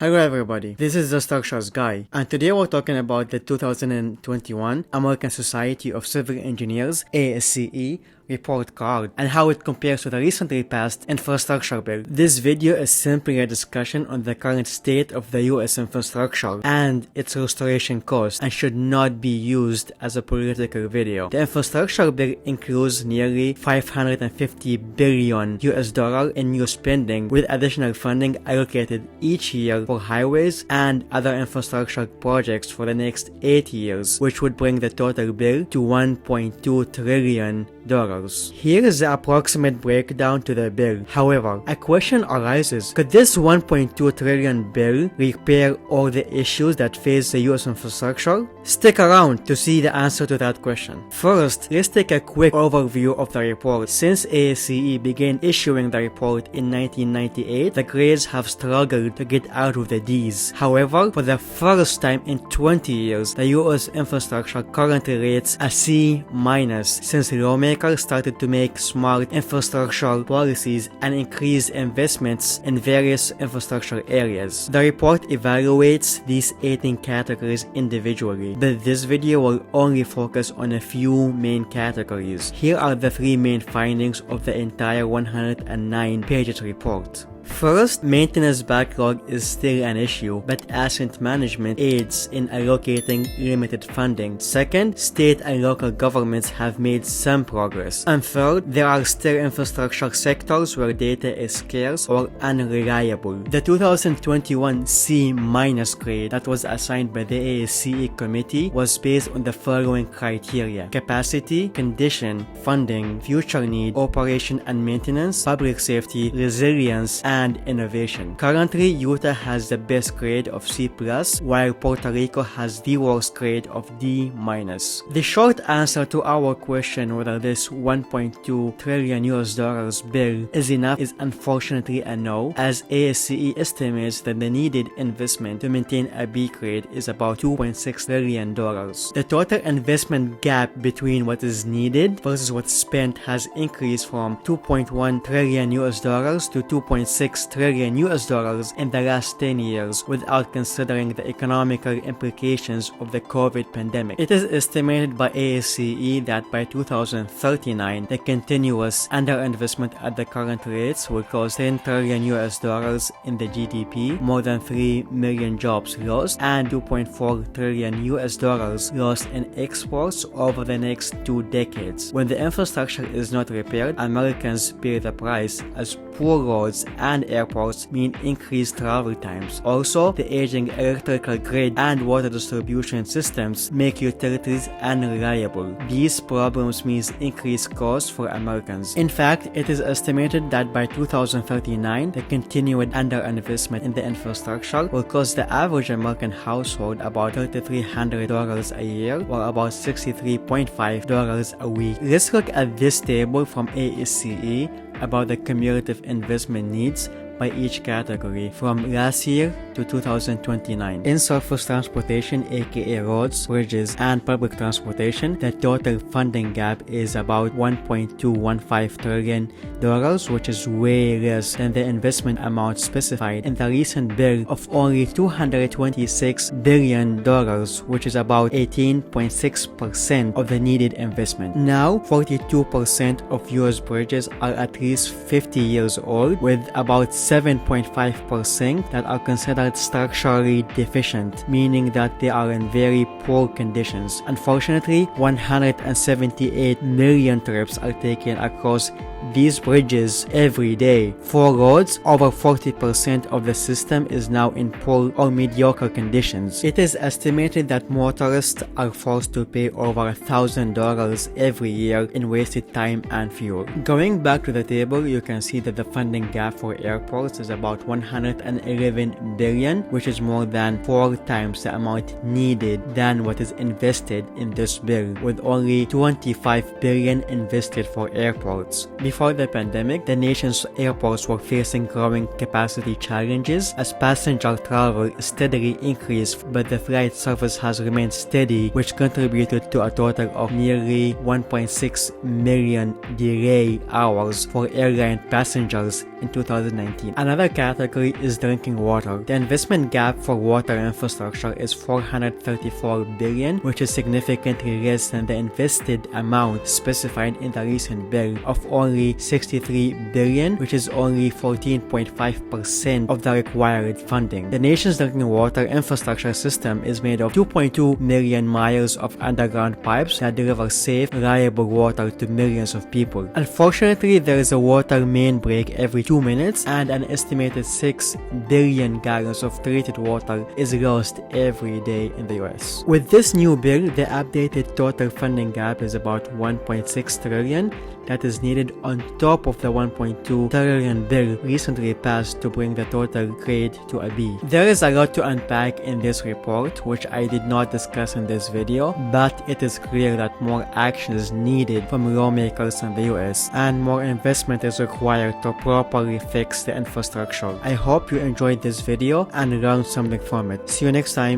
Hello everybody, this is the Structures Guy, and today we're talking about the 2021 American Society of Civil Engineers ASCE report card and how it compares to the recently passed infrastructure bill. This video is simply a discussion on the current state of the US infrastructure and its restoration cost and should not be used as a political video. The infrastructure bill includes nearly $550 billion in new spending with additional funding allocated each year for highways and other infrastructure projects for the next 8 years, which would bring the total bill to $1.2 trillion. Here is the approximate breakdown to the bill. However, a question arises: could this $1.2 trillion bill repair all the issues that face the US infrastructure? Stick around to see the answer to that question. First, let's take a quick overview of the report. Since ASCE began issuing the report in 1998, the grades have struggled to get out of the D's. However, for the first time in 20 years, the US infrastructure currently rates a C- since lawmakers started to make smart infrastructure policies and increase investments in various infrastructure areas. The report evaluates these 18 categories individually, but this video will only focus on a few main categories. Here are the 3 main findings of the entire 109 pages report. First, maintenance backlog is still an issue, but asset management aids in allocating limited funding. Second, state and local governments have made some progress. And third, there are still infrastructure sectors where data is scarce or unreliable. The 2021 C- grade that was assigned by the ASCE committee was based on the following criteria: capacity, condition, funding, future need, operation and maintenance, public safety, resilience, and innovation. Currently, Utah has the best grade of C+, while Puerto Rico has the worst grade of D-. The short answer to our question whether this $1.2 trillion bill is enough is unfortunately a no, as ASCE estimates that the needed investment to maintain a B grade is about $2.6 trillion. The total investment gap between what is needed versus what's spent has increased from $2.1 trillion to $2.6 trillion in the last 10 years without considering the economical implications of the COVID pandemic. It is estimated by ASCE that by 2039, the continuous underinvestment at the current rates will cause $10 trillion in the GDP, more than 3 million jobs lost, and $2.4 trillion lost in exports over the next 2 decades. When the infrastructure is not repaired, Americans pay the price, as poor roads and airports mean increased travel times. Also, the aging electrical grid and water distribution systems make utilities unreliable. These problems mean increased costs for Americans. In fact, it is estimated that by 2039, the continued underinvestment in the infrastructure will cost the average American household about $3,300 a year, or about $63.5 a week. Let's look at this table from ASCE about the cumulative investment needs by each category from last year to 2029. In surface transportation, aka roads, bridges, and public transportation, the total funding gap is about $1.215 trillion, which is way less than the investment amount specified in the recent bill of only $226 billion, which is about 18.6% of the needed investment. Now, 42% of US bridges are at least 50 years old, with about 7.5% that are considered structurally deficient, meaning that they are in very poor conditions. Unfortunately, 178 million trips are taken across these bridges every day. For roads, over 40% of the system is now in poor or mediocre conditions. It is estimated that motorists are forced to pay over $1,000 every year in wasted time and fuel. Going back to the table, you can see that the funding gap for airports is about $111 billion, which is more than 4 times the amount needed than what is invested in this bill, with only $25 billion invested for airports. Before the pandemic, the nation's airports were facing growing capacity challenges as passenger travel steadily increased, but the flight service has remained steady, which contributed to a total of nearly 1.6 million delay hours for airline passengers in 2019. Another category is drinking water. The investment gap for water infrastructure is $434 billion, which is significantly less than the invested amount specified in the recent bill of only $63 billion, which is only 14.5% of the required funding. The nation's drinking water infrastructure system is made of 2.2 million miles of underground pipes that deliver safe, reliable water to millions of people. Unfortunately, there is a water main break every 2 minutes, and an estimated 6 billion gallons of treated water is lost every day in the US. With this new bill, the updated total funding gap is about $1.6 trillion that is needed on top of the $1.2 trillion bill recently passed to bring the total grade to a B. There is a lot to unpack in this report, which I did not discuss in this video, but it is clear that more action is needed from lawmakers in the US and more investment is required to properly fix the infrastructure. I hope you enjoyed this video and learned something from it. See you next time.